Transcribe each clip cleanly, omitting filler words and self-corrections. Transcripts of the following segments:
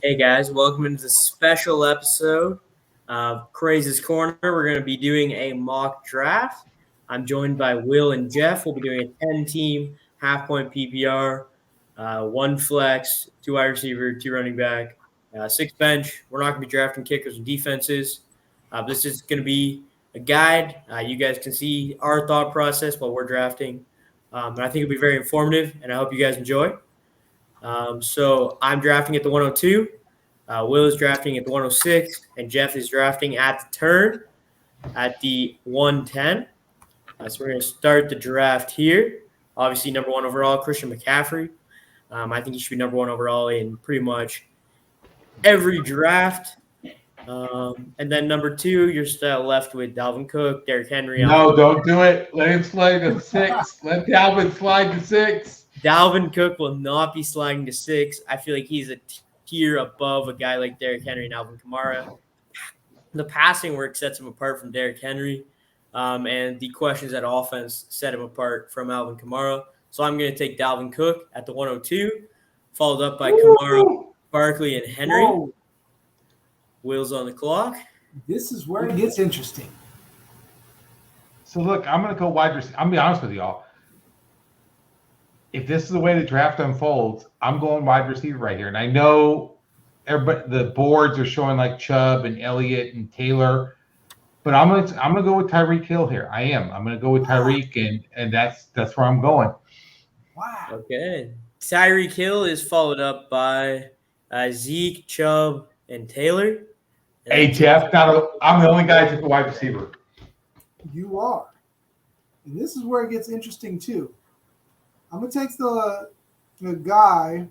Hey guys, welcome into the special episode of Craze's Corner. We're going to be doing a mock draft. I'm joined by Will and Jeff. We'll be doing a 10-team half-point PPR, one flex, two wide receiver, two running back, six bench. We're not going to be drafting kickers and defenses. This is going to be a guide. You guys can see our thought process while we're drafting. And I think it'll be very informative, and I hope you guys enjoy. So I'm drafting at the 102. Will is drafting at the 106, and Jeff is drafting at the turn at the 110. So we're going to start the draft here. Obviously, number one overall, Christian McCaffrey. I think he should be number one overall in pretty much every draft. And then number two, you're still left with Dalvin Cook, Derrick Henry. No, don't do it. Let him slide to 6. Let Dalvin slide to 6. Dalvin Cook will not be sliding to 6. I feel like he's a tier above a guy like Derrick Henry and Alvin Kamara. The passing work sets him apart from Derrick Henry, and the questions at offense set him apart from Alvin Kamara. So I'm going to take Dalvin Cook at the 102, followed up by Kamara, Barkley, and Henry. Whoa. Will's on the clock. This is where it gets interesting. So, look, I'm going to go wide receiver. I'm going to be honest with y'all. If this is the way the draft unfolds, I'm going wide receiver right here. And I know everybody, the boards are showing like Chubb and Elliott and Taylor, but I'm gonna go with Tyreek Hill here. I am. I'm gonna go with Tyreek, and that's where I'm going. Wow. Okay. Tyreek Hill is followed up by Zeke, Chubb, and Taylor. Hey, Jeff, I'm the only guy to go wide receiver. You are. And this is where it gets interesting, too. I'm going to take the guy,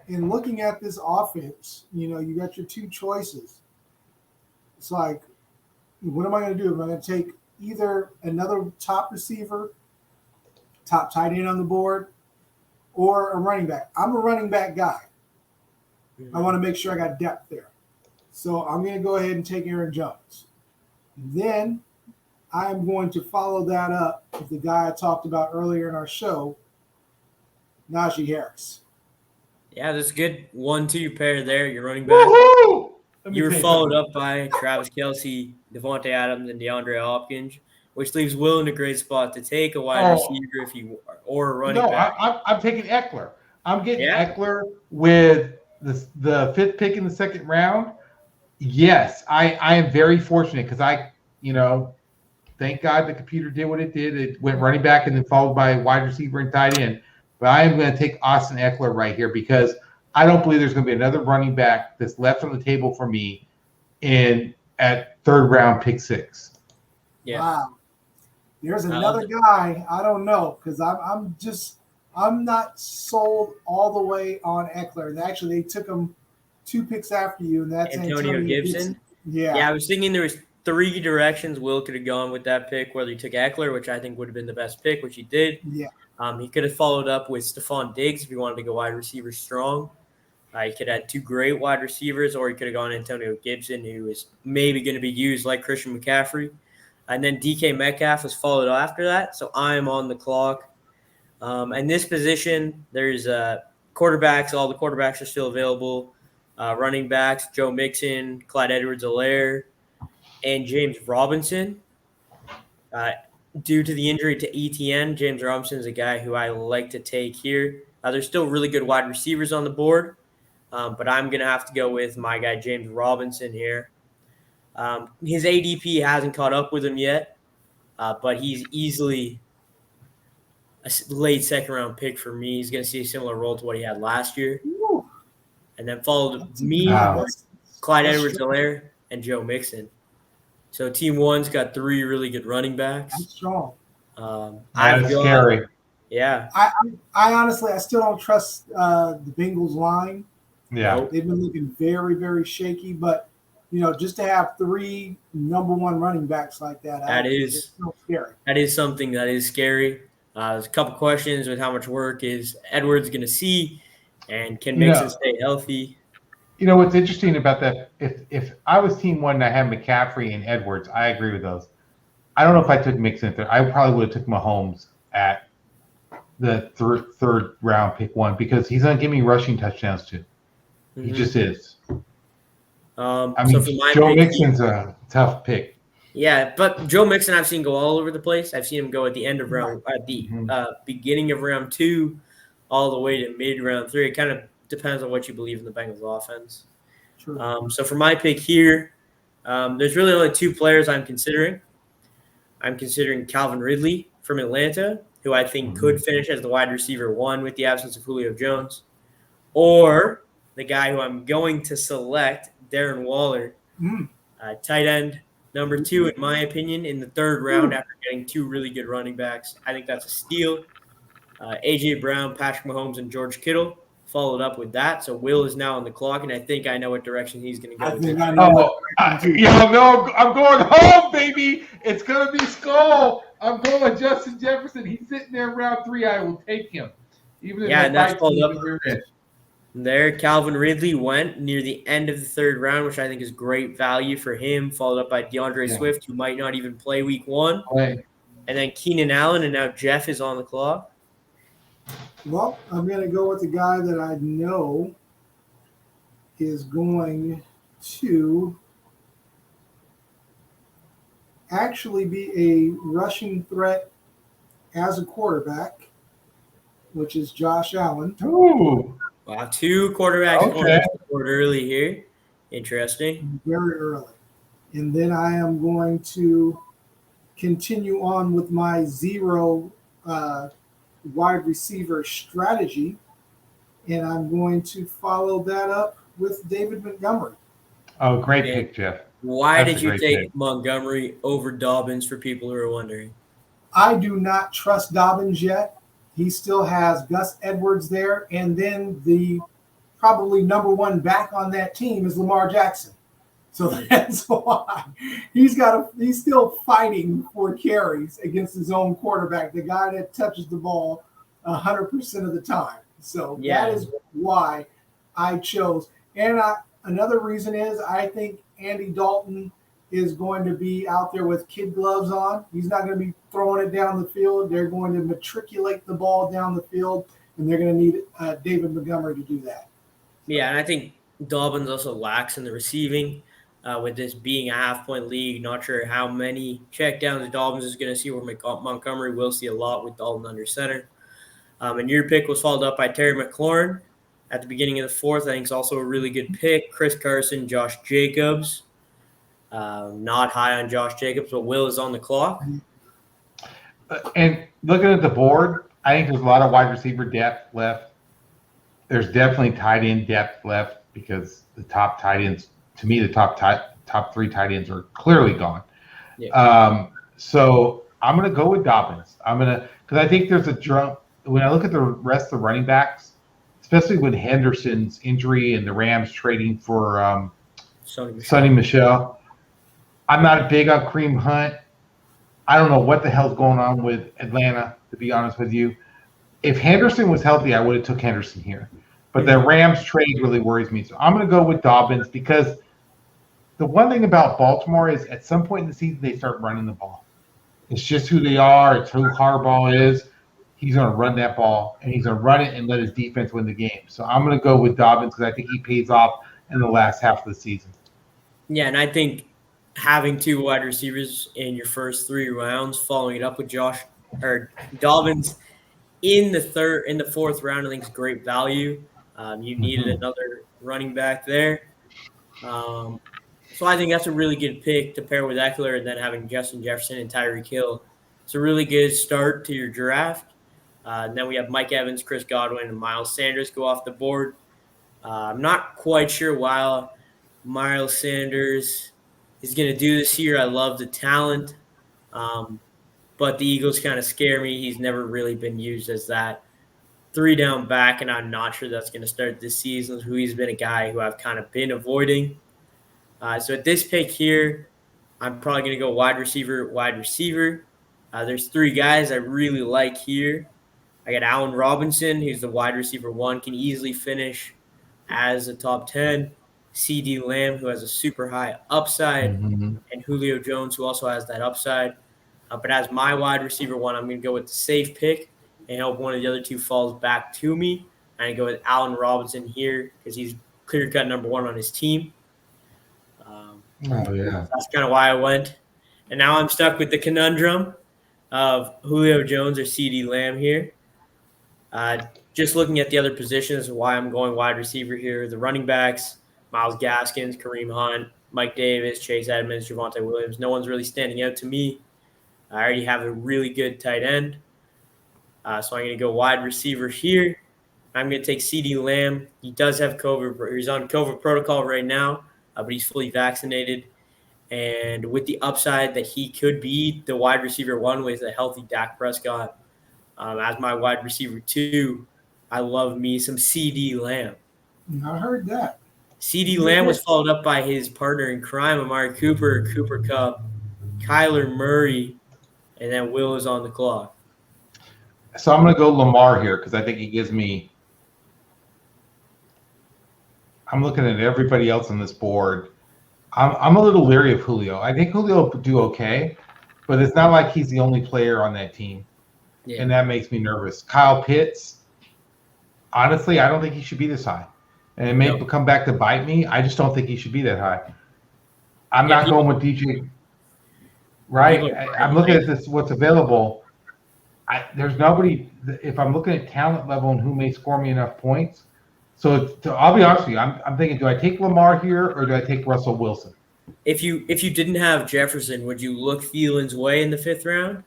and looking at this offense, you got your two choices. It's like, what am I going to do? Am I going to take either another top receiver, top tight end on the board, or a running back? I'm a running back guy. I want to make sure I got depth there. So I'm going to go ahead and take Aaron Jones. Then I'm going to follow that up with the guy I talked about earlier in our show, Najee Harris. Yeah, that's a good 1-2 pair there. You're running back. You were followed up by Travis Kelce, Devontae Adams, and DeAndre Hopkins, which leaves Will in a great spot to take a wide receiver if you or a running back. I'm taking Eckler. I'm getting Eckler with the 5th pick in the 2nd round. Yes, I am very fortunate because thank God the computer did what it did. It went running back and then followed by wide receiver and tight end. But I am going to take Austin Eckler right here because I don't believe there's going to be another running back that's left on the table for me at 3rd round, pick 6. Yeah. Wow. There's another guy. I don't know because I'm not sold all the way on Eckler. And actually, they took him 2 picks after you, and that's Antonio Gibson. Yeah. I was thinking there was 3 directions Will could have gone with that pick, whether he took Eckler, which I think would have been the best pick, which he did. Yeah. He could have followed up with Stephon Diggs if he wanted to go wide receiver strong. He could have had 2 great wide receivers, or he could have gone Antonio Gibson, who is maybe going to be used like Christian McCaffrey. And then DK Metcalf was followed after that, so I'm on the clock. And this position, there's quarterbacks. All the quarterbacks are still available. Running backs, Joe Mixon, Clyde Edwards-Helaire, and James Robinson. Due to the injury to ETN, James Robinson is a guy who I like to take here. There's still really good wide receivers on the board, but I'm going to have to go with my guy James Robinson here. His ADP hasn't caught up with him yet, but he's easily a late 2nd round pick for me. He's going to see a similar role to what he had last year. Woo. And then followed me, Clyde Edwards-Helaire, and Joe Mixon. So Team 1's got 3 really good running backs. That's strong. That's scary. Yeah. I honestly, I still don't trust the Bengals line. Yeah. They've been looking very, very shaky. But, just to have 3 number 1 running backs like that, is so scary. That is something that is scary. There's a couple questions with how much work is Edwards going to see, and can Mixon stay healthy? What's interesting about that, if I was Team 1 and I had McCaffrey and Edwards, I agree with those. I don't know if I took Mixon there. I probably would have took Mahomes at the third round, pick 1, because he's going to give me rushing touchdowns too. He just is. I mean, so for my Joe pick, Mixon's a tough pick. Yeah, but Joe Mixon I've seen go all over the place. I've seen him go at the end of round, at the beginning of round 2, all the way to mid round 3. It kind of depends on what you believe in the Bengals offense. So for my pick here, there's really only 2 players I'm considering. I'm considering Calvin Ridley from Atlanta, who I think could finish as the wide receiver 1 with the absence of Julio Jones, or the guy who I'm going to select, Darren Waller, tight end number 2, in my opinion, in the 3rd round after getting 2 really good running backs. I think that's a steal. A.J. Brown, Patrick Mahomes, and George Kittle followed up with that. So Will is now on the clock, and I think I know what direction he's going to go. I'm going home, baby. It's going to be Skull. I'm going with Justin Jefferson. He's sitting there in round 3. I will take him. Even if and that's followed up in. There, Calvin Ridley went near the end of the 3rd round, which I think is great value for him, followed up by DeAndre Swift, who might not even play week 1. And then Keenan Allen, and now Jeff is on the clock. Well, I'm going to go with the guy that I know is going to actually be a rushing threat as a quarterback, which is Josh Allen. Ooh. Wow, 2 quarterbacks going early here. Interesting. Very early. And then I am going to continue on with my 0 wide receiver strategy, and I'm going to follow that up with David Montgomery. Oh, great pick, Jeff. Why did you take Montgomery over Dobbins, for people who are wondering? I do not trust Dobbins yet. He still has Gus Edwards there, and then the probably number 1 back on that team is Lamar Jackson. So that's why he's still fighting for carries against his own quarterback, the guy that touches the ball 100% of the time. So that is why I chose. And another reason is I think Andy Dalton is going to be out there with kid gloves on. He's not going to be throwing it down the field. They're going to matriculate the ball down the field, and they're going to need David Montgomery to do that. Yeah, and I think Dobbins also lacks in the receiving. With this being a half-point league, not sure how many checkdowns Dobbins is going to see, where Montgomery will see a lot with Dalton under center. And your pick was followed up by Terry McLaurin at the beginning of the 4th. I think it's also a really good pick. Chris Carson, Josh Jacobs. Not high on Josh Jacobs, but Will is on the clock. And looking at the board, I think there's a lot of wide receiver depth left. There's definitely tight end depth left, because the top tight ends, to me, the top 3 tight ends are clearly gone. Yeah. So I'm going to go with Dobbins. Because I think there's a jump. When I look at the rest of the running backs, especially with Henderson's injury and the Rams trading for Sonny Michel, I'm not big on Kareem Hunt. I don't know what the hell's going on with Atlanta, to be honest with you. If Henderson was healthy, I would have took Henderson here. But the Rams trade really worries me. So I'm going to go with Dobbins, because the one thing about Baltimore is at some point in the season, they start running the ball. It's just who they are. It's who Harbaugh is. He's going to run that ball, and he's going to run it and let his defense win the game. So I'm going to go with Dobbins, because I think he pays off in the last half of the season. Yeah, and I think having 2 wide receivers in your first 3 rounds, following it up with Dobbins in the 4th round, I think is great value. You needed another running back there. So I think that's a really good pick to pair with Eckler, and then having Justin Jefferson and Tyreek Hill. It's a really good start to your draft. And then we have Mike Evans, Chris Godwin, and Miles Sanders go off the board. I'm not quite sure why Miles Sanders is going to do this year. I love the talent, but the Eagles kind of scare me. He's never really been used as that 3-down back, and I'm not sure that's going to start this season. Who he's been a guy who I've kind of been avoiding. So at this pick here, I'm probably going to go wide receiver. There's 3 guys I really like here. I got Allen Robinson, who's the wide receiver 1, can easily finish as a top 10. CeeDee Lamb, who has a super high upside, and Julio Jones, who also has that upside. But as my wide receiver 1, I'm going to go with the safe pick and hope one of the other 2 falls back to me. And I go with Allen Robinson here, because he's clear-cut number one on his team. Oh, yeah. That's kind of why I went. And now I'm stuck with the conundrum of Julio Jones or CeeDee Lamb here. Just looking at the other positions, why I'm going wide receiver here. The running backs, Myles Gaskins, Kareem Hunt, Mike Davis, Chase Edmonds, Javonte Williams. No one's really standing out to me. I already have a really good tight end. So I'm going to go wide receiver here. I'm going to take CeeDee Lamb. He does have COVID. He's on COVID protocol right now, but he's fully vaccinated. And with the upside that he could be the wide receiver one with a healthy Dak Prescott as my wide receiver two, I love me some CeeDee Lamb. I heard that. CeeDee Lamb was followed up by his partner in crime, Amari Cooper, Cooper Kupp, Kyler Murray, and then Will is on the clock. So I'm going to go Lamar here because I think he gives me – I'm looking at everybody else on this board. I'm a little leery of Julio. I think Julio will do okay, but it's not like he's the only player on that team, and that makes me nervous. Kyle Pitts, honestly, I don't think he should be this high. And it may come back to bite me. I just don't think he should be that high. I'm not going with DJ. Right? I'm looking at this, what's available. There's nobody. If I'm looking at talent level and who may score me enough points, I'll be honest with you. I'm thinking, do I take Lamar here or do I take Russell Wilson? If you didn't have Jefferson, would you look Thielen's way in the 5th round?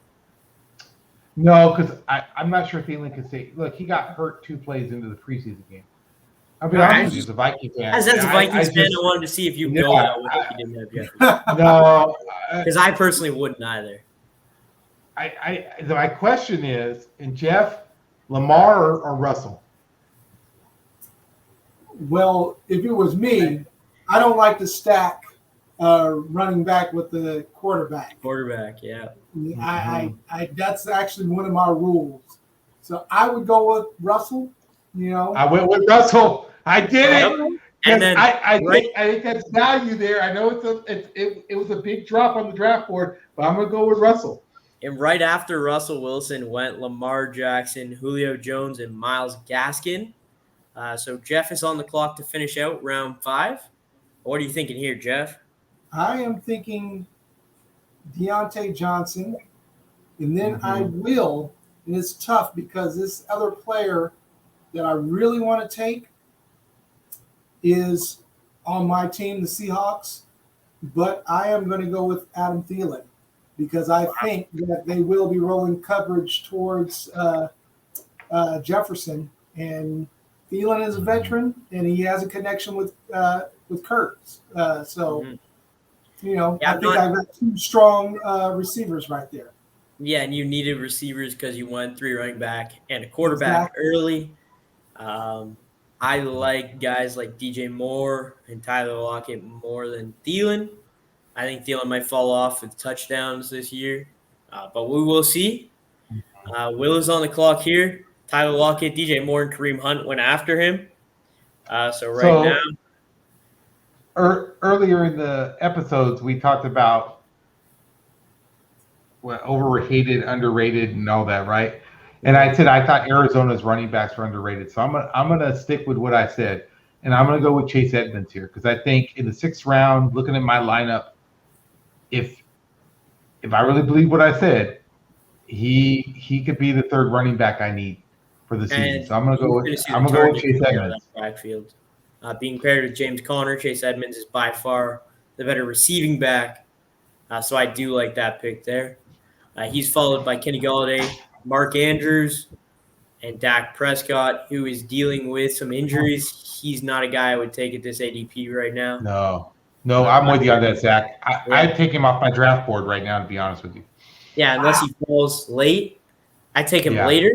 No, because I'm not sure Thielen can say. Look, he got hurt 2 plays into the preseason game. I'll be honest with you, as a Vikings fan. As a Vikings fan, I wanted to see if you go that way if you didn't have Jefferson. No, because I personally wouldn't either. My question is, and Jeff, Lamar or Russell? Well, if it was me, I don't like to stack running back with the quarterback. Yeah. I that's actually one of my rules. So I would go with Russell. I went with Russell. I did it. And then I think that's value there. I know it was a big drop on the draft board, but I'm gonna go with Russell. And right after Russell Wilson went Lamar Jackson, Julio Jones, and Myles Gaskin. So Jeff is on the clock to finish out round 5. What are you thinking here, Jeff? I am thinking Deontay Johnson, and then I will, and it's tough because this other player that I really want to take is on my team, the Seahawks, but I am going to go with Adam Thielen because I think that they will be rolling coverage towards Jefferson, and Thielen is a veteran, and he has a connection with Kurtz. I think I've got 2 strong receivers right there. Yeah, and you needed receivers because you won 3 running back and a quarterback early. I like guys like DJ Moore and Tyler Lockett more than Thielen. I think Thielen might fall off with touchdowns this year, but we will see. Will is on the clock here. Tyler Lockett, DJ Moore, and Kareem Hunt went after him. Now. Earlier in the episodes, we talked about overrated, underrated, and all that, right? And I said I thought Arizona's running backs were underrated. So I'm gonna stick with what I said, and I'm gonna go with Chase Edmonds here because I think in the 6th round, looking at my lineup, if I really believe what I said, he could be the 3rd running back I need for the season. And so I'm gonna go with Chase Edmonds. Backfield. Being paired with James Conner, Chase Edmonds is by far the better receiving back. So I do like that pick there. He's followed by Kenny Golladay, Mark Andrews, and Dak Prescott, who is dealing with some injuries. He's not a guy I would take at this ADP right now. No, I'm with you on that, Zach. I'd take him off my draft board right now, to be honest with you. Yeah, unless he falls late. I take him later,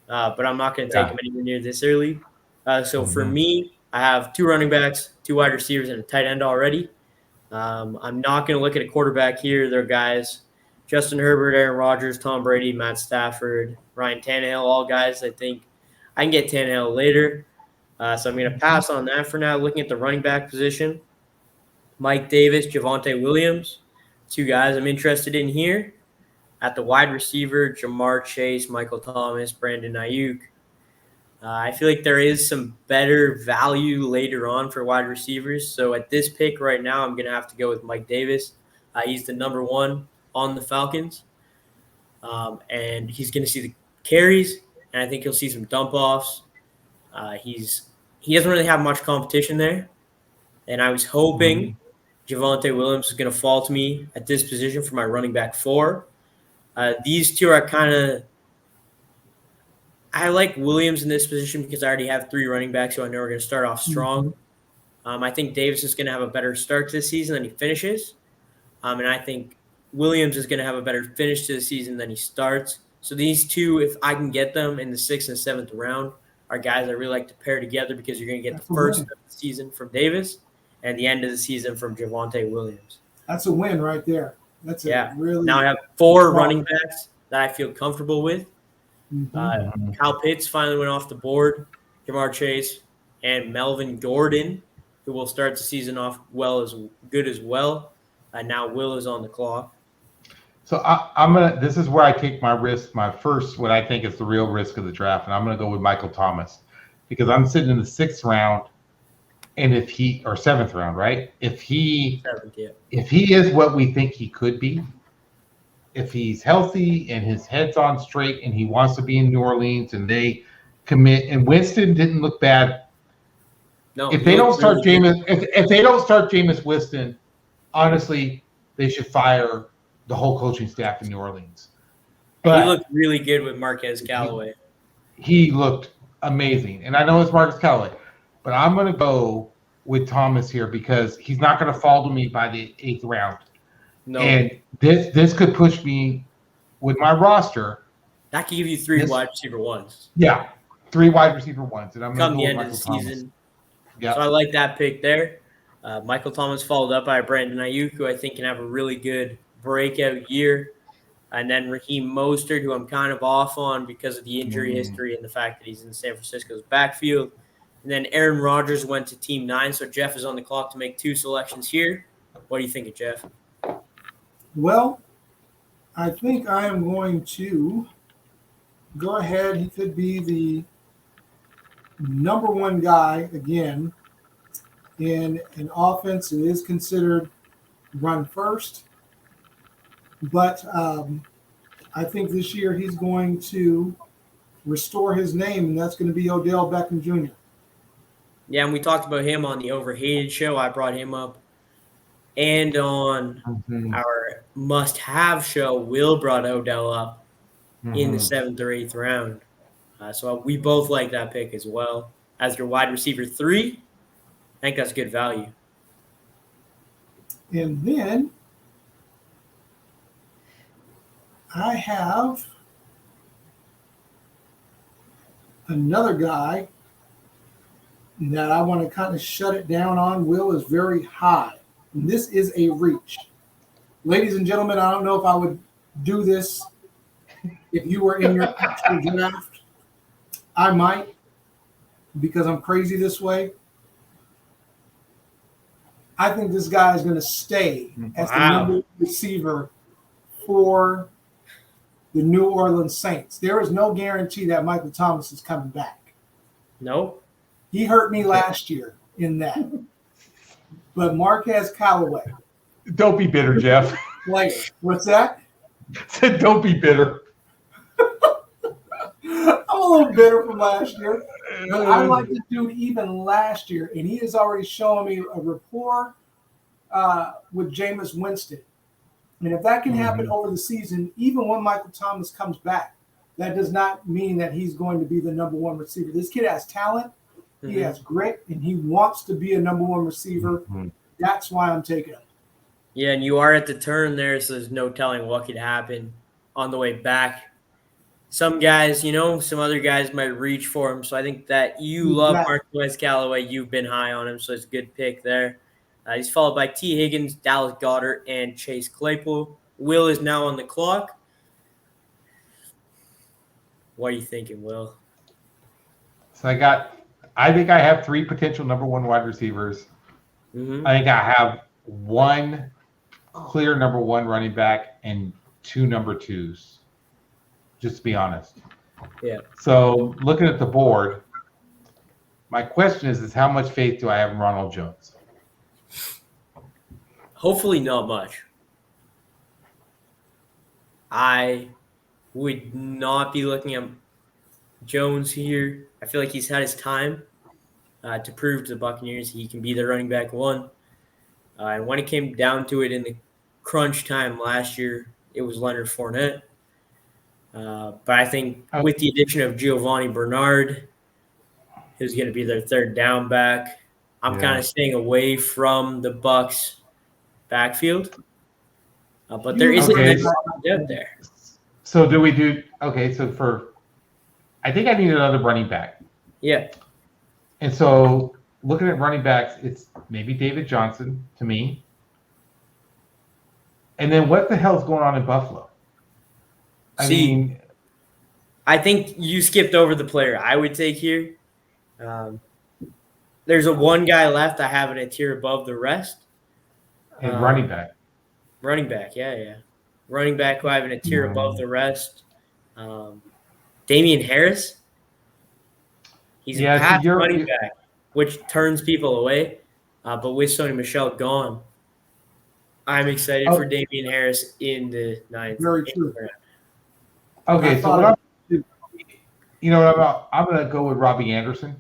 but I'm not going to take him anywhere near this early. For me, I have 2 running backs, 2 wide receivers, and a tight end already. I'm not going to look at a quarterback here. They're guys Justin Herbert, Aaron Rodgers, Tom Brady, Matt Stafford, Ryan Tannehill, all guys I think I can get Tannehill later. So I'm going to pass on that for now. Looking at the running back position, Mike Davis, Javonte Williams, 2 guys I'm interested in here. At the wide receiver, Jamar Chase, Michael Thomas, Brandon Ayuk. I feel like there is some better value later on for wide receivers. So at this pick right now, I'm going to have to go with Mike Davis. He's the number 1 on the Falcons. And he's going to see the carries, and I think he'll see some dump offs. He doesn't really have much competition there. And I was hoping Javonte Williams is going to fall to me at this position for my running back 4. These two are kind of – I like Williams in this position because I already have 3 running backs who I know are going to start off strong. I think Davis is going to have a better start to the season than he finishes. And I think Williams is going to have a better finish to the season than he starts. So these two, if I can get them in the 6th and 7th round, are guys I really like to pair together because you're going to get the first of the season from Davis and the end of the season from Javonte Williams. That's a win right there. That's really. Now I have 4 running backs that I feel comfortable with. Kyle Pitts finally went off the board, Jamar Chase, and Melvin Gordon, who will start the season off good as well. Now Will is on the clock. So I'm gonna. This is where I take my risk. My first, what I think is the real risk of the draft, and I'm gonna go with Michael Thomas, because I'm sitting in the 6th round, and if he or 7th round, right? If he is what we think he could be, if he's healthy and his head's on straight and he wants to be in New Orleans and they commit, and Winston didn't look bad. No, if they don't start Jameis, if they don't start Jameis Winston, honestly, they should fire the whole coaching staff in New Orleans. But he looked really good with Marquez Callaway. He looked amazing. And I know it's Marquez Callaway, but I'm going to go with Thomas here because he's not going to fall to me by the 8th round. No. And this could push me with my roster. That could give you 3 wide receiver 1s. Yeah, 3 wide receiver 1s. And I'm come the end of the season. Yeah. So I like that pick there. Michael Thomas followed up by Brandon Ayuk, who I think can have a really good breakout year. And then Raheem Mostert, who I'm kind of off on because of the injury history and the fact that he's in San Francisco's backfield. And then Aaron Rodgers went to Team 9, so Jeff is on the clock to make 2 selections here. What do you think of Jeff? Well, I think I am going to go ahead. He could be the number 1 guy again in an offense that is considered run first. But I think this year he's going to restore his name, and that's going to be Odell Beckham Jr. Yeah, and we talked about him on the Overhated show. I brought him up. And on our must-have show, Will brought Odell up in the 7th or 8th round. So we both like that pick as well. As your wide receiver 3, I think that's good value. And then I have another guy that I want to kind of shut it down on. Will is very high. And this is a reach. Ladies and gentlemen, I don't know if I would do this if you were in your actual draft. I might, because I'm crazy this way. I think this guy is going to stay as the number 1 receiver for the New Orleans Saints. There is no guarantee that Michael Thomas is coming back. No. He hurt me last year in that. But Marquez Callaway. Don't be bitter, Jeff. Player. What's that? Said don't be bitter. I'm a little bitter from last year. But I like this dude even last year, and he has already shown me a rapport with Jameis Winston. And if that can happen over the season, even when Michael Thomas comes back, that does not mean that he's going to be the number 1 receiver. This kid has talent. He has grit, and he wants to be a number 1 receiver. That's why I'm taking him. Yeah, and you are at the turn there, so there's no telling what could happen on the way back. Some guys, some other guys might reach for him. So I think that you love Marquez Callaway. You've been high on him, so it's a good pick there. He's followed by T. Higgins, Dallas Goedert, and Chase Claypool. Will is now on the clock. What are you thinking, Will? So I think I have 3 potential number 1 wide receivers. I think I have 1 clear number 1 running back and 2 number 2s, just to be honest. Yeah. So looking at the board, My question is how much faith do I have in Ronald Jones? Hopefully not much. I would not be looking at Jones here. I feel like he's had his time to prove to the Buccaneers he can be their running back one. And when it came down to it in the crunch time last year, it was Leonard Fournette. But I think with the addition of Giovanni Bernard, who's going to be their third down back, I'm kind of staying away from the Bucs backfield. But there is a nice out there. So do we do – okay, so I think I need another running back. Yeah. And so looking at running backs, it's maybe David Johnson to me. And then what the hell's going on in Buffalo? I mean, I think you skipped over the player I would take here. There's one guy left I have in a tier above the rest. And running back. Running back, yeah. Running back who I have in a tier above the rest. Damian Harris. He's a pass running back, which turns people away. But with Sony Michel gone, I'm excited for Damian Harris in the ninth. Very true. Okay, so I'm going to go with Robbie Anderson.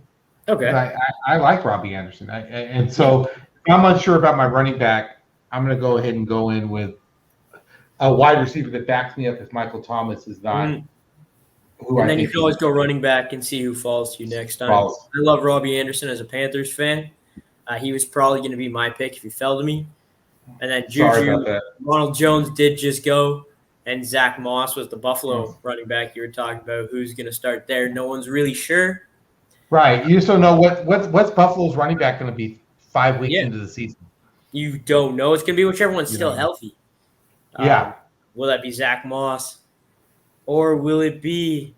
Okay. I like Robbie Anderson. And so if I'm unsure about my running back, I'm going to go ahead and go in with a wide receiver that backs me up if Michael Thomas is not who I think. And then you can always go running back and see who falls to you next time. I love Robbie Anderson as a Panthers fan. He was probably going to be my pick if he fell to me. And then Ronald Jones did just go, and Zach Moss was the Buffalo running back you were talking about. Who's going to start there? No one's really sure. Right. You just don't know what's Buffalo's running back going to be 5 weeks into the season. You don't know. It's going to be whichever one's still healthy. Yeah. Will that be Zach Moss? Or will it be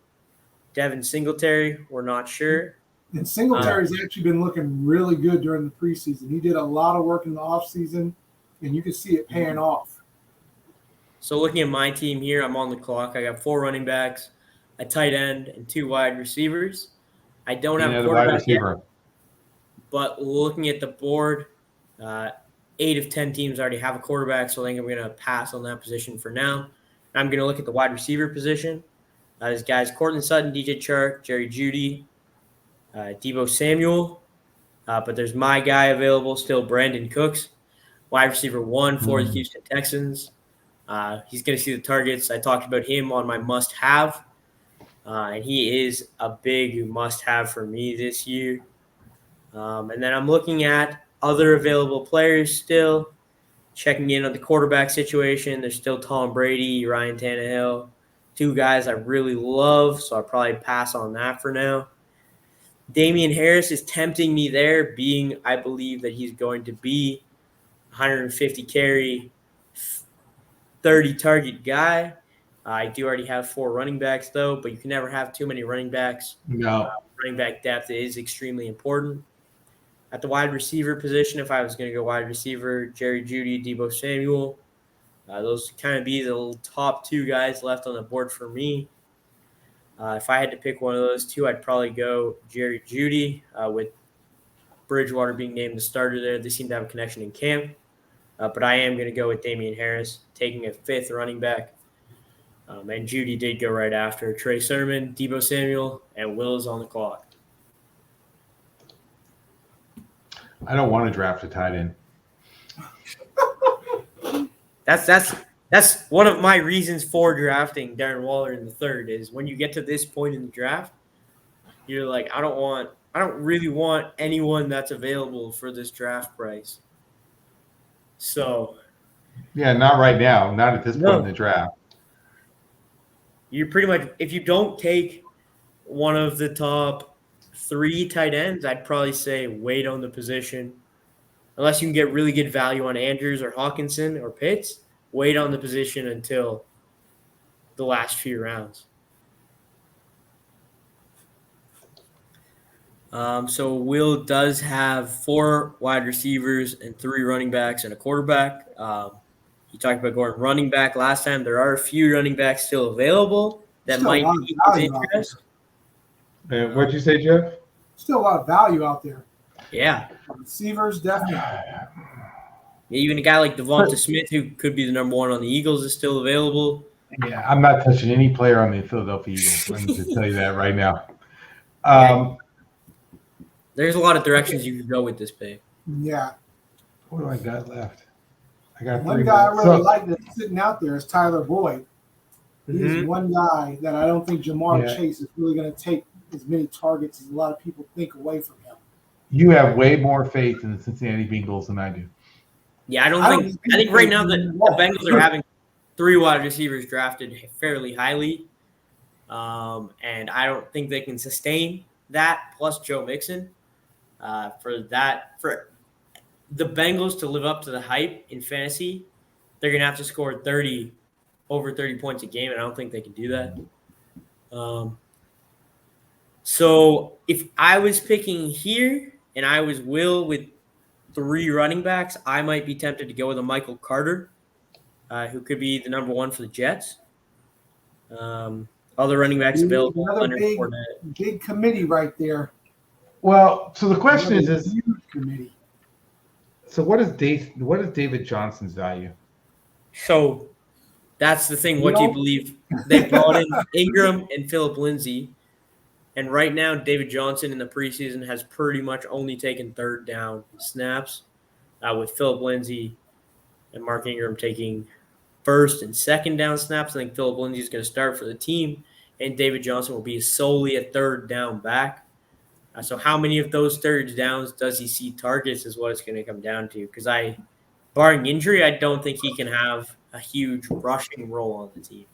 Devin Singletary? We're not sure. And Singletary's actually been looking really good during the preseason. He did a lot of work in the offseason, and you can see it paying off. So looking at my team here, I'm on the clock. I got 4 running backs, a tight end, and 2 wide receivers. I don't have a quarterback yet, but looking at the board, 8 of 10 teams already have a quarterback, so I think I'm going to pass on that position for now. I'm going to look at the wide receiver position. There's guys Courtland Sutton, DJ Chark, Jerry Jeudy, Deebo Samuel, but there's my guy available still, Brandon Cooks, wide receiver 1 for the Houston Texans. He's going to see the targets. I talked about him on my must-have. And he is a big must-have for me this year. And then I'm looking at other available players still, checking in on the quarterback situation. There's still Tom Brady, Ryan Tannehill, 2 guys I really love, so I'll probably pass on that for now. Damian Harris is tempting me there, being I believe that he's going to be 150 carry, 30 target guy. I do already have 4 running backs, though, but you can never have too many running backs. No. Running back depth is extremely important. At the wide receiver position, if I was going to go wide receiver, Jerry Jeudy, Deebo Samuel, those kind of be the top 2 guys left on the board for me. If I had to pick one of those 2, I'd probably go Jerry Jeudy with Bridgewater being named the starter there. They seem to have a connection in camp. But I am going to go with Damian Harris, taking a 5th running back. And Jeudy did go right after Trey Sermon, Deebo Samuel, and Will is on the clock. I don't want to draft a tight end. That's one of my reasons for drafting Darren Waller in the 3rd is when you get to this point in the draft, you're like, I don't really want anyone that's available for this draft price. So yeah, not right now, not at this point in the draft. You're pretty much, if you don't take one of the top 3 tight ends, I'd probably say wait on the position. Unless you can get really good value on Andrews or Hawkinson or Pitts, wait on the position until the last few rounds. So Will does have 4 wide receivers and 3 running backs and a quarterback. You talked about going running back last time. There are a few running backs still available that might be of interest. What'd you say, Jeff? still a lot of value out there. Yeah. Receivers, definitely. Even a guy like Devonta Smith, who could be the number one on the Eagles, is still available. Yeah, I'm not touching any player on the Philadelphia Eagles. I need to tell you that right now. There's a lot of directions you could go with this pick. Yeah. What do I got left? I got one guy I really like that's sitting out there is Tyler Boyd. He's one guy that I don't think Jamar Chase is really going to take as many targets as a lot of people think away from him. You have way more faith in the Cincinnati Bengals than I do. Yeah, I think right now the Bengals are having 3 wide receivers drafted fairly highly. And I don't think they can sustain that plus Joe Mixon. For the Bengals to live up to the hype in fantasy, they're going to have to score over 30 points a game, and I don't think they can do that. So if I was picking here and I was Will with 3 running backs, I might be tempted to go with a Michael Carter, who could be the number 1 for the Jets. Other running backs available. Another big committee right there. Well, so the question is committee. So what is David Johnson's value? So that's the thing. What do you believe? They brought in Ingram and Phillip Lindsay, and right now David Johnson in the preseason has pretty much only taken third down snaps, with Phillip Lindsay and Mark Ingram taking first and second down snaps. I think Phillip Lindsay is going to start for the team, and David Johnson will be solely a third down back. So how many of those third downs does he see targets is what it's going to come down to. Because barring injury, I don't think he can have a huge rushing role on the team.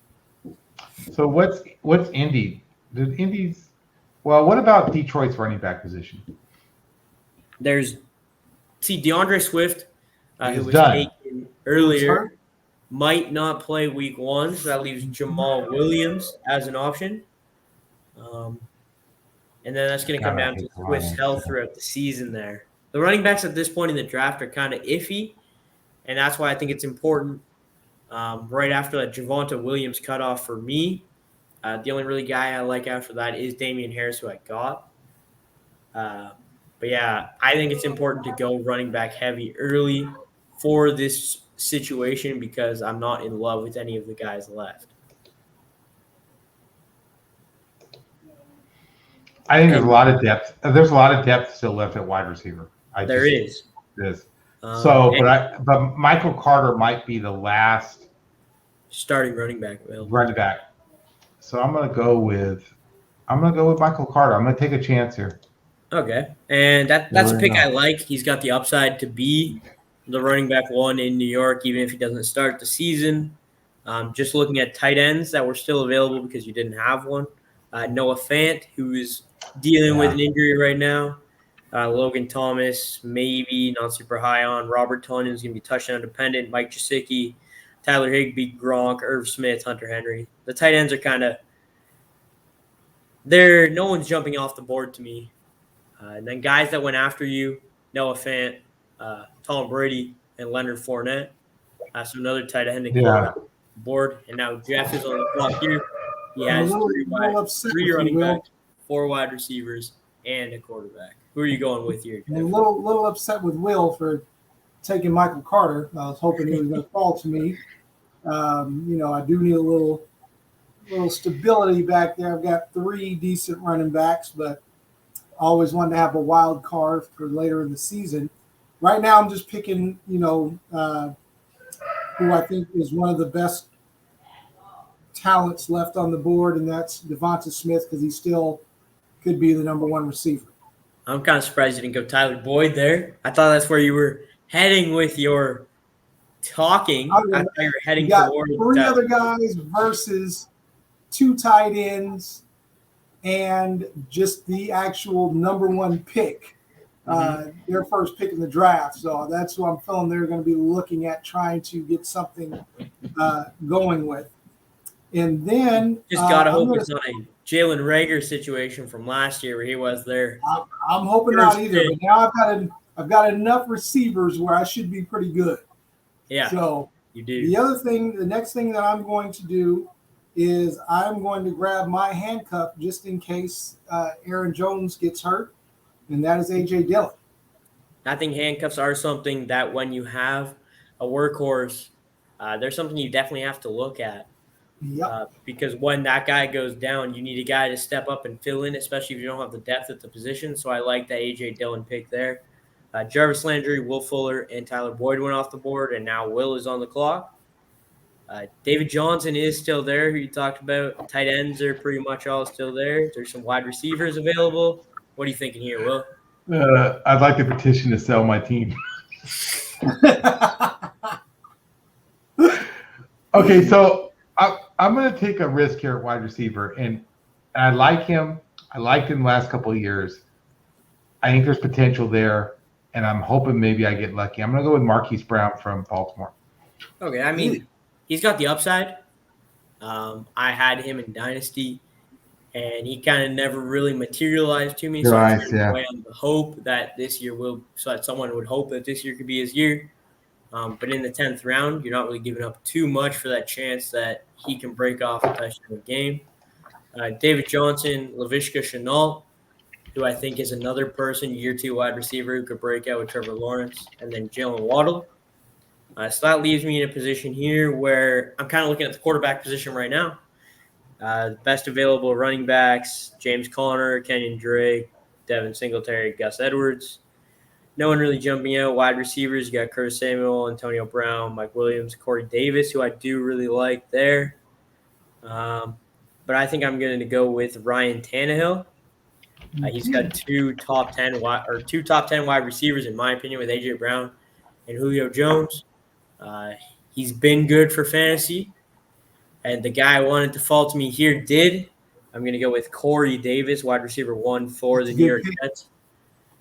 So what's Indy? What about Detroit's running back position? DeAndre Swift, who was taken earlier, might not play week 1, so that leaves Jamal Williams as an option. And then that's going to come down to Swift's health throughout the season there. The running backs at this point in the draft are kind of iffy, and that's why I think it's important. Right after that Javonte Williams cutoff for me, the only really guy I like after that is Damian Harris, who I got. But yeah, I think it's important to go running back heavy early for this situation because I'm not in love with any of the guys left. I think there's a lot of depth. There's a lot of depth still left at wide receiver. There is. But Michael Carter might be the last starting running back available. Running back. So I'm gonna go with Michael Carter. I'm gonna take a chance here. Okay, and that's a pick I like. He's got the upside to be the running back 1 in New York, even if he doesn't start the season. Just looking at tight ends that were still available because you didn't have one. Noah Fant, who is dealing with an injury right now. Logan Thomas, maybe not super high on. Robert Tonyan is going to be touchdown dependent. Mike Gesicki, Tyler Higbee, Gronk, Irv Smith, Hunter Henry. The tight ends are kind of – no one's jumping off the board to me. And then guys that went after you, Noah Fant, Tom Brady, and Leonard Fournette. So another tight end board. And now Jeff is on the clock here. He has 3 running backs, 4 wide receivers, and a quarterback. Who are you going with here, Jeff? I'm a little upset with Will for taking Michael Carter. I was hoping he was going to fall to me. I do need a little stability back there. I've got 3 decent running backs, but I always wanted to have a wild card for later in the season. Right now, I'm just picking, who I think is one of the best talents left on the board, and that's Devonta Smith because he still could be the number 1 receiver. I'm kind of surprised you didn't go Tyler Boyd there. I thought that's where you were heading with your talking. I thought you were heading toward 3 other guys versus 2 tight ends and just the actual number 1 pick, their first pick in the draft. So that's who I'm feeling they're going to be looking at trying to get something going with. And then just gotta hope it's not a Jalen Reagor situation from last year where he was there. I'm hoping not either. But now I've got enough receivers where I should be pretty good. Yeah. So you do. The next thing that I'm going to do is I'm going to grab my handcuff just in case Aaron Jones gets hurt. and that is A.J. Dillon. I think handcuffs are something that when you have a workhorse, there's something you definitely have to look at. Yep. Because when that guy goes down, you need a guy to step up and fill in, especially if you don't have the depth at the position. So I like that A.J. Dillon pick there. Jarvis Landry, Will Fuller, and Tyler Boyd went off the board, and now Will is on the clock. David Johnson is still there, who you talked about. Tight ends are pretty much all still there. There's some wide receivers available. What are you thinking here, Will? I'd like to petition to sell my team. Okay, so I'm going to take a risk here at wide receiver, and I like him. I liked him the last couple of years. I think there's potential there, and I'm hoping maybe I get lucky. I'm going to go with Marquise Brown from Baltimore. Okay, I mean, he's got the upside. I had him in Dynasty, and he kind of never really materialized to me. So I'm trying to weigh on the hope that this year so that someone would hope that this year could be his year. But in the 10th round, you're not really giving up too much for that chance that he can break off a touchdown game. David Johnson, Laviska Shenault, who I think is another person, year 2 wide receiver who could break out with Trevor Lawrence, and then Jalen Waddle. So that leaves me in a position here where I'm kind of looking at the quarterback position right now. Best available running backs, James Conner, Kenyon Drake, Devin Singletary, Gus Edwards. No one really jumping out. Wide receivers, you got Curtis Samuel, Antonio Brown, Mike Williams, Corey Davis, who I do really like there. But I think I'm going to go with Ryan Tannehill. He's got two top 10 wide receivers, in my opinion, with A.J. Brown and Julio Jones. He's been good for fantasy. And the guy I wanted to fall to me here did. I'm going to go with Corey Davis, wide receiver 1 for the New York Jets.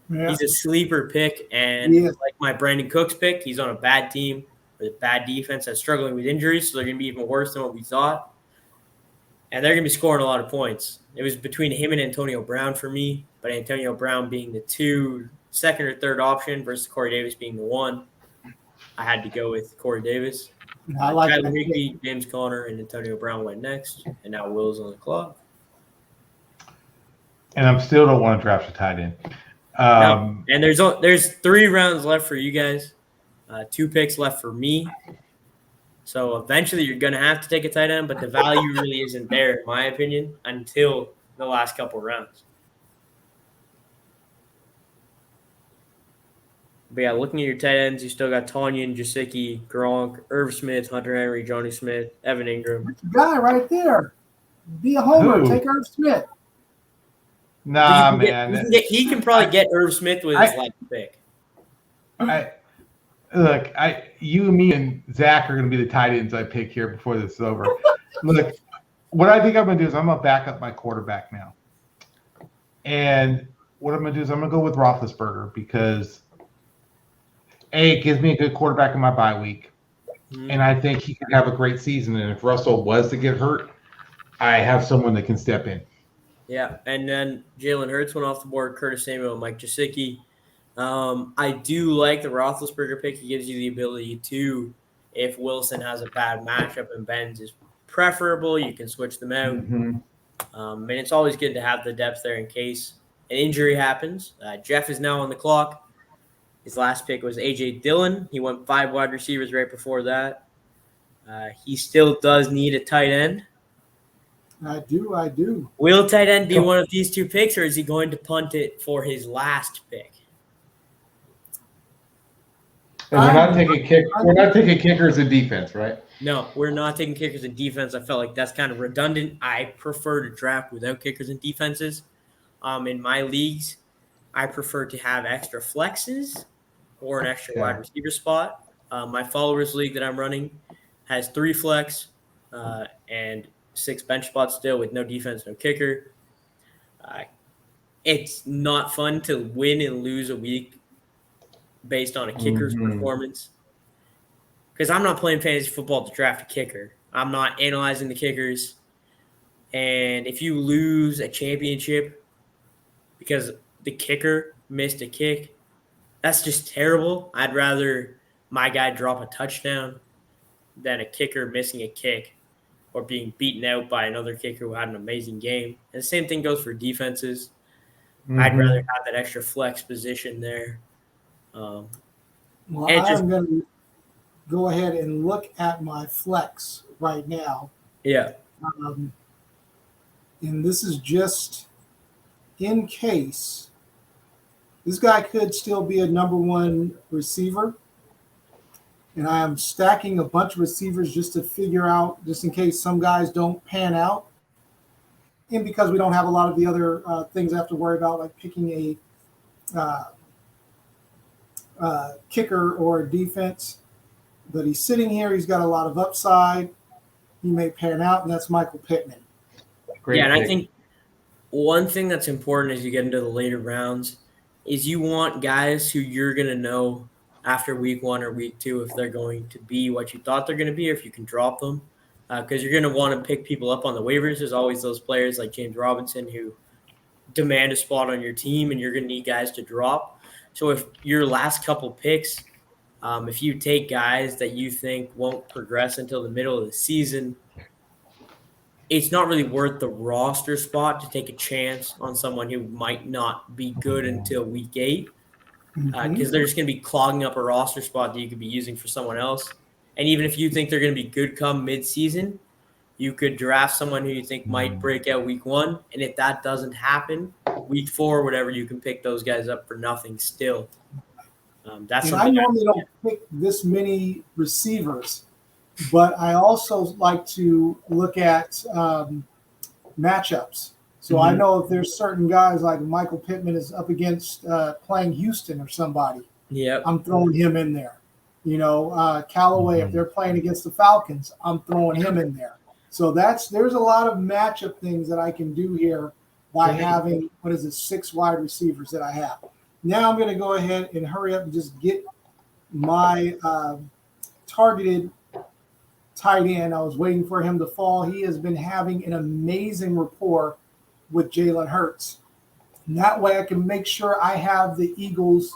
Yeah. He's a sleeper pick, and like my Brandon Cooks pick, he's on a bad team with a bad defense that's struggling with injuries, so they're going to be even worse than what we thought. And they're going to be scoring a lot of points. It was between him and Antonio Brown for me, but Antonio Brown being the second or third option versus Corey Davis being the 1. I had to go with Corey Davis. I like Tyler Higbee, James Conner, and Antonio Brown went next, and now Will's on the clock. And I still don't want to draft a tight end. No. And there's 3 rounds left for you guys, 2 picks left for me. So eventually you're going to have to take a tight end, but the value really isn't there, in my opinion, until the last couple rounds. But yeah, looking at your tight ends, you still got Tonyan, Gesicki, Gronk, Irv Smith, Hunter Henry, Johnny Smith, Evan Ingram. That's the guy right there. Be a homer. Take Irv Smith. Nah, man. He can probably get Irv Smith with his last pick. You, me, and Zach are going to be the tight ends I pick here before this is over. Look, what I think I'm going to do is I'm going to back up my quarterback now. And what I'm going to do is I'm going to go with Roethlisberger because it gives me a good quarterback in my bye week. And I think he could have a great season. And if Russell was to get hurt, I have someone that can step in. Yeah, and then Jalen Hurts went off the board, Curtis Samuel, Mike Gesicki. I do like the Roethlisberger pick. He gives you the ability to, if Wilson has a bad matchup and Ben's is preferable, you can switch them out. And it's always good to have the depth there in case an injury happens. Jeff is now on the clock. His last pick was A.J. Dillon. He went 5 wide receivers right before that. He still does need a tight end. I do. Will tight end be one of these 2 picks, or is he going to punt it for his last pick? And we're not taking kickers in defense, right? No, we're not taking kickers in defense. I felt like that's kind of redundant. I prefer to draft without kickers and defenses. In my leagues, I prefer to have extra flexes or an extra wide receiver spot. My followers league that I'm running has 3 flex and 6 bench spots still with no defense, no kicker. It's not fun to win and lose a week based on a kicker's performance. Because I'm not playing fantasy football to draft a kicker. I'm not analyzing the kickers. And if you lose a championship because the kicker missed a kick, that's just terrible. I'd rather my guy drop a touchdown than a kicker missing a kick or being beaten out by another kicker who had an amazing game. And the same thing goes for defenses. I'd rather have that extra flex position there. Well, I'm going to go ahead and look at my flex right now. Yeah. And this is just in case. This guy could still be a number one receiver. And I am stacking a bunch of receivers just to figure out, just in case some guys don't pan out. And because we don't have a lot of the other things I have to worry about, like picking a kicker or a defense. But he's sitting here. He's got a lot of upside. He may pan out, and that's Michael Pittman. Great pick. I think one thing that's important as you get into the later rounds is you want guys who you're going to know after week 1 or week 2 if they're going to be what you thought they're going to be, or if you can drop them. Because you're going to want to pick people up on the waivers. There's always those players like James Robinson who demand a spot on your team, and you're going to need guys to drop. So if your last couple picks, if you take guys that you think won't progress until the middle of the season, it's not really worth the roster spot to take a chance on someone who might not be good until week 8 because they're just going to be clogging up a roster spot that you could be using for someone else. And even if you think they're going to be good come mid-season, you could draft someone who you think might break out week 1. And if that doesn't happen, week 4 or whatever, you can pick those guys up for nothing still. That's I normally don't pick this many receivers, but I also like to look at matchups. So I know if there's certain guys like Michael Pittman is up against playing Houston or somebody, I'm throwing him in there. You know, Callaway, if they're playing against the Falcons, I'm throwing him in there. So there's a lot of matchup things that I can do here by having, 6 wide receivers that I have. Now I'm going to go ahead and hurry up and just get my targeted tight end. I was waiting for him to fall. He has been having an amazing rapport with Jalen Hurts. And that way I can make sure I have the Eagles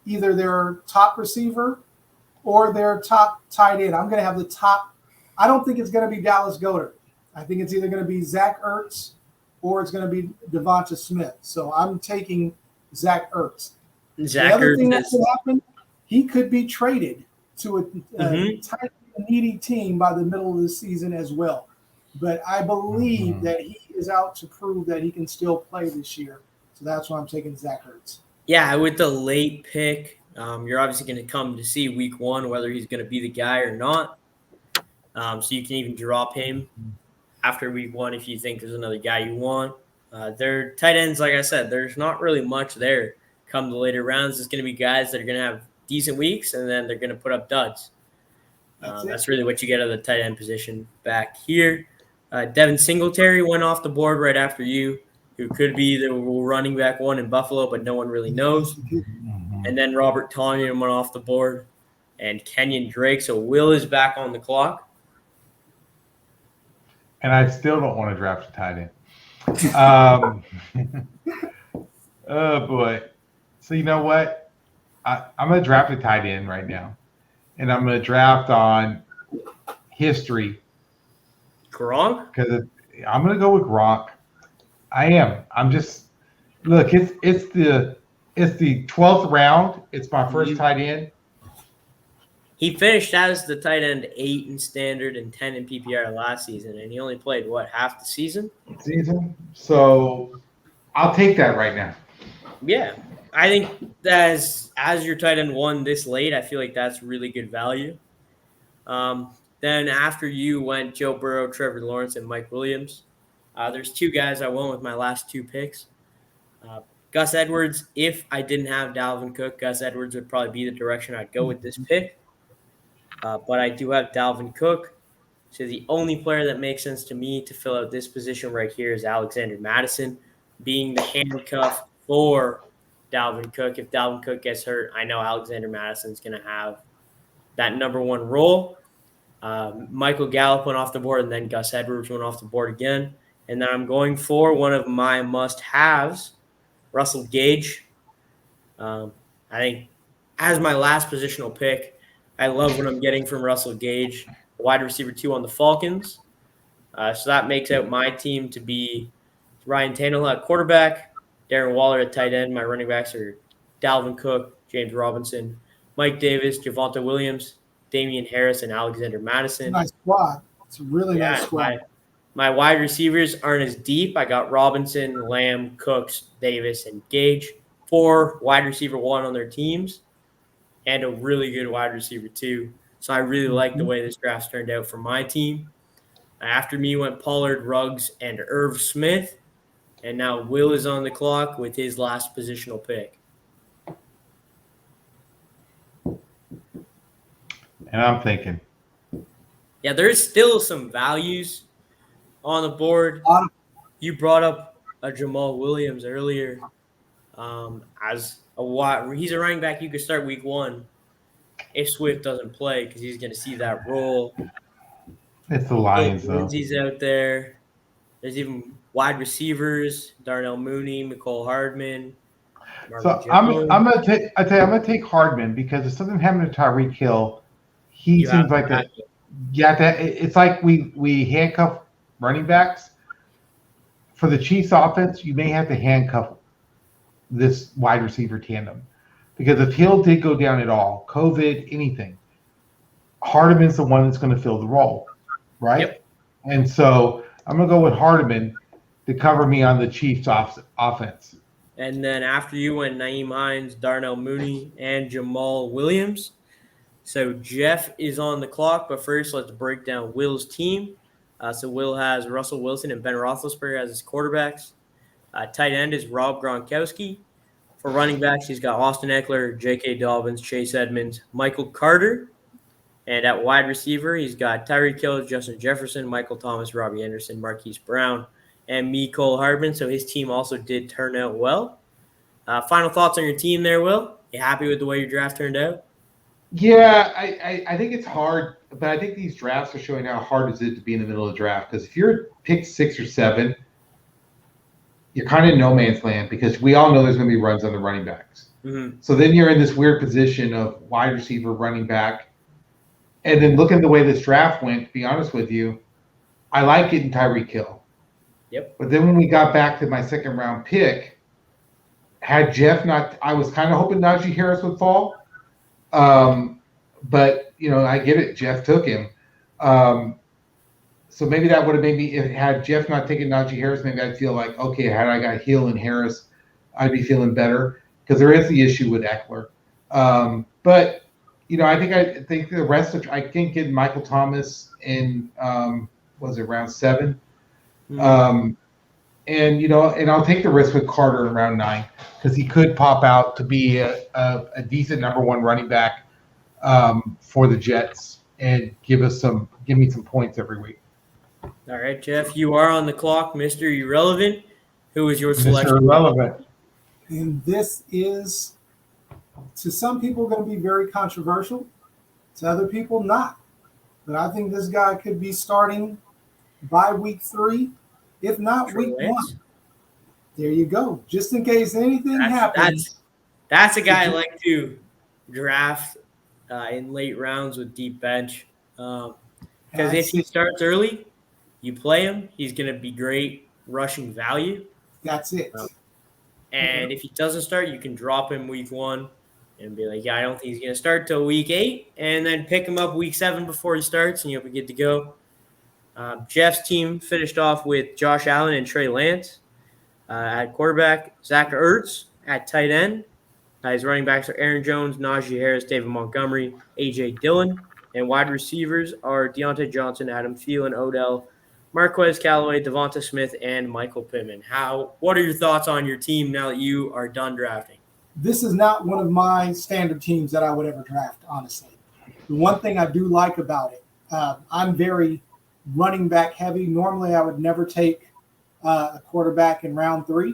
either their top receiver or their top tight end. I'm going to have the top. I don't think it's going to be Dallas Goedert. I think it's either going to be Zach Ertz or it's going to be Devonta Smith. So I'm taking Zach Ertz. The other thing that could happen, he could be traded to a tight, needy team by the middle of the season as well. But I believe that he is out to prove that he can still play this year. So that's why I'm taking Zach Ertz. Yeah, with the late pick, you're obviously going to come to see week 1 whether he's going to be the guy or not. So you can even drop him after week 1 if you think there's another guy you want. Their tight ends, like I said, there's not really much there come the later rounds. It's going to be guys that are going to have decent weeks, and then they're going to put up duds. That's really what you get out of the tight end position back here. Devin Singletary went off the board right after you, who could be the running back 1 in Buffalo, but no one really knows. And then Robert Tonyan went off the board, and Kenyon Drake. So Will is back on the clock. And I still don't want to draft a tight end. Oh, boy. So you know what? I'm going to draft a tight end right now. And I'm going to draft on history. Gronk? Because I'm going to go with Gronk. I am. I'm just – look, it's the 12th round. It's my first tight end. He finished as the tight end 8 in standard and 10 in PPR last season, and he only played, half the season? So I'll take that right now. Yeah. I think that as your tight end 1 this late, I feel like that's really good value. Then after you went Joe Burrow, Trevor Lawrence, and Mike Williams. There's 2 guys I went with my last 2 picks. Gus Edwards, if I didn't have Dalvin Cook, Gus Edwards would probably be the direction I'd go with this pick. But I do have Dalvin Cook. So the only player that makes sense to me to fill out this position right here is Alexander Mattison, being the handcuff for Dalvin Cook. If Dalvin Cook gets hurt, I know Alexander Madison's going to have that number 1 role. Michael Gallup went off the board, and then Gus Edwards went off the board again. And then I'm going for one of my must-haves, Russell Gage. I think as my last positional pick, I love what I'm getting from Russell Gage, wide receiver 2 on the Falcons. So that makes out my team to be Ryan Tannehill at quarterback, Darren Waller at tight end. My running backs are Dalvin Cook, James Robinson, Mike Davis, Javonte Williams, Damian Harris, and Alexander Madison. Nice squad. It's a really nice squad. My wide receivers aren't as deep. I got Robinson, Lamb, Cooks, Davis, and Gage. 4 wide receiver 1 on their teams, and a really good wide receiver 2. So I really like the way this draft's turned out for my team. After me went Pollard, Ruggs, and Irv Smith. And now Will is on the clock with his last positional pick. And I'm thinking. Yeah, there's still some values on the board. You brought up a Jamal Williams earlier as a wide. He's a running back you could start week 1 if Swift doesn't play because he's going to see that role. It's the Lions, though. Lindsey's out there. There's even wide receivers: Darnell Mooney, McCole Hardman. So I'm gonna take Hardman because if something happened to Tyreek Hill, he seems like that. Yeah, it's like we handcuff running backs. For the Chiefs offense, you may have to handcuff this wide receiver tandem because if Hill did go down at all, COVID, anything, Hardman's the one that's going to fill the role, right? Yep. And so I'm going to go with Hardman to cover me on the Chiefs offense. And then after you went Nyheim Hines, Darnell Mooney, and Jamal Williams. So Jeff is on the clock, but first let's break down Will's team. So Will has Russell Wilson and Ben Roethlisberger as his quarterbacks. Tight end is Rob Gronkowski. For running backs, he's got Austin Eckler, J.K. Dobbins, Chase Edmonds, Michael Carter. And at wide receiver, he's got Tyreek Hill, Justin Jefferson, Michael Thomas, Robbie Anderson, Marquise Brown, and Mecole Hardman. So his team also did turn out well. Final thoughts on your team there, Will? You happy with the way your draft turned out? Yeah, I think it's hard, but I think these drafts are showing how hard is it to be in the middle of the draft. Because if you're picked 6 or 7, you're kind of in no man's land because we all know there's going to be runs on the running backs. Mm-hmm. So then you're in this weird position of wide receiver, running back. And then looking at the way this draft went, to be honest with you, I like getting Tyreek Hill. Yep. But then when we got back to my second round pick, had Jeff not, I was kind of hoping Najee Harris would fall. But I get it. Jeff took him. So maybe that would have made me, had Jeff not taken Najee Harris, maybe I'd feel like, okay, had I got Hill and Harris, I'd be feeling better because there is the issue with Eckler. But I think the rest of, I think getting Michael Thomas in, was it round 7? Mm-hmm. And I'll take the risk with Carter in round 9 because he could pop out to be a decent number 1 running back for the Jets and give me some points every week. All right, Jeff, you are on the clock, Mr. Irrelevant. Who is your selection? Mr. Irrelevant. And this is, to some people, going to be very controversial. To other people, not. But I think this guy could be starting by week 3, if not week 1. There you go. Just in case anything happens. That's a guy I like to draft in late rounds with deep bench. Because if he starts early, you play him, he's going to be great rushing value. That's it. And if he doesn't start, you can drop him week 1 and be like, I don't think he's going to start till week 8, and then pick him up week 7 before he starts, and you'll be good to go. Jeff's team finished off with Josh Allen and Trey Lance. At quarterback, Zach Ertz. At tight end, his running backs are Aaron Jones, Najee Harris, David Montgomery, A.J. Dillon. And wide receivers are Deontay Johnson, Adam Thielen, Odell, Marquez Callaway, Devonta Smith, and Michael Pittman. What are your thoughts on your team now that you are done drafting? This is not one of my standard teams that I would ever draft, honestly. The one thing I do like about it, I'm very running back heavy. Normally, I would never take a quarterback in round 3,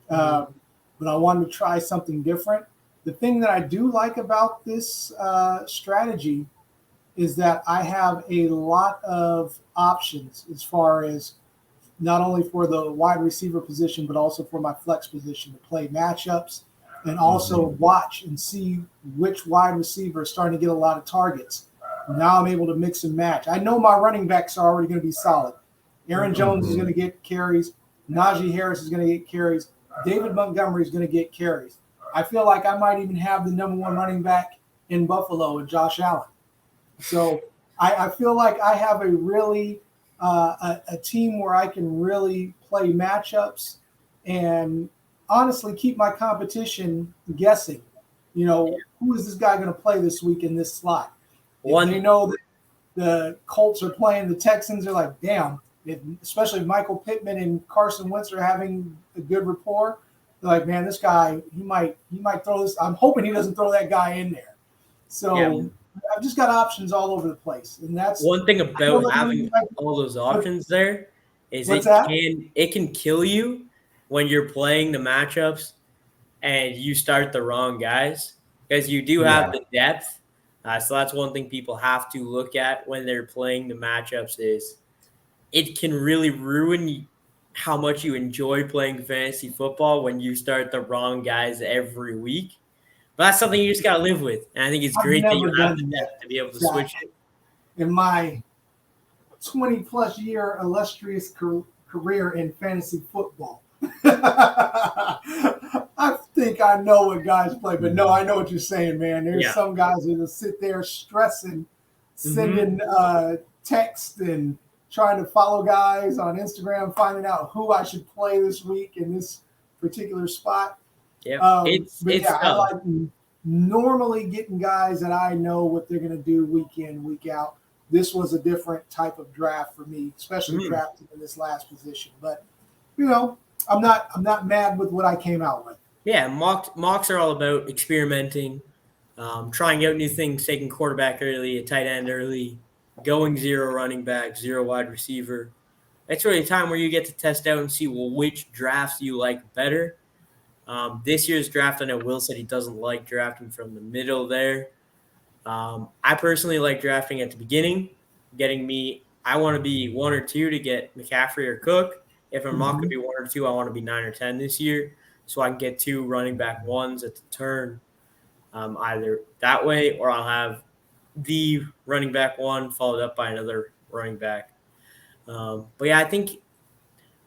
but I wanted to try something different. The thing that I do like about this strategy is that I have a lot of options as far as not only for the wide receiver position, but also for my flex position to play matchups and also watch and see which wide receiver is starting to get a lot of targets. Now I'm able to mix and match. I know my running backs are already going to be solid. Aaron Jones is going to get carries. Najee Harris is going to get carries. David Montgomery is going to get carries. I feel like I might even have the number one running back in Buffalo and Josh Allen. So I feel like I have a really a team where I can really play matchups and honestly keep my competition guessing. You know, who is this guy going to play this week in this slot? If they know that the Colts are playing the Texans, they're like, damn, especially if Michael Pittman and Carson Wentz are having a good rapport, they're like, man, this guy, he might throw this. I'm hoping he doesn't throw that guy in there. So I've just got options all over the place. And that's one thing about having all those options there is it can kill you when you're playing the matchups and you start the wrong guys, because you do have the depth. So that's one thing people have to look at when they're playing the matchups is it can really ruin how much you enjoy playing fantasy football when you start the wrong guys every week. But that's something you just got to live with. And I think it's great that you have the depth to be able to switch it. In my 20-plus year illustrious career in fantasy football, I think I know what guys play. But no, I know what you're saying, man. There's some guys that will sit there stressing, sending text and trying to follow guys on Instagram, finding out who I should play this week in this particular spot. Yeah, I like normally getting guys that I know what they're going to do week in, week out. This was a different type of draft for me, especially drafting in this last position. But you know, I'm not mad with what I came out with. Yeah, mocks are all about experimenting, trying out new things, taking quarterback early, a tight end early, going 0 running back, 0 wide receiver. It's really a time where you get to test out and see, well, which drafts you like better. This year's draft, I know Will said he doesn't like drafting from the middle there. I personally like drafting at the beginning, I want to be 1 or 2 to get McCaffrey or Cook. If I'm not going to be 1 or 2, I want to be 9 or 10 this year, so I can get 2 running back ones at the turn, either that way or I'll have the running back one followed up by another running back. But yeah, I think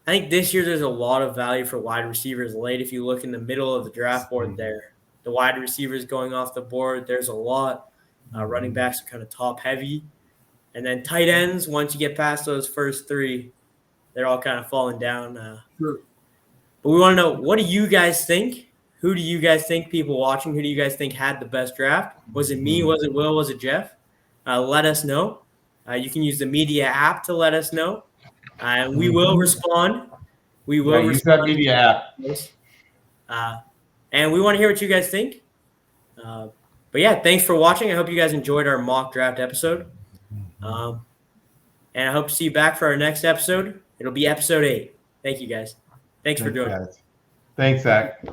this year there's a lot of value for wide receivers late. If you look in the middle of the draft board there, the wide receivers going off the board, there's a lot. Running backs are kind of top heavy. And then tight ends, once you get past those first 3, they're all kind of falling down. But we want to know, what do you guys think? Who do you guys think, people watching, who do you guys think had the best draft? Was it me? Was it Will? Was it Jeff? Let us know. You can use the MEedia app to let us know. And we will respond. We will use that MEedia app. And we want to hear what you guys think. But yeah, thanks for watching. I hope you guys enjoyed our mock draft episode. And I hope to see you back for our next episode. It'll be episode 8. Thank you, guys. Thanks for joining. Thanks, Zach.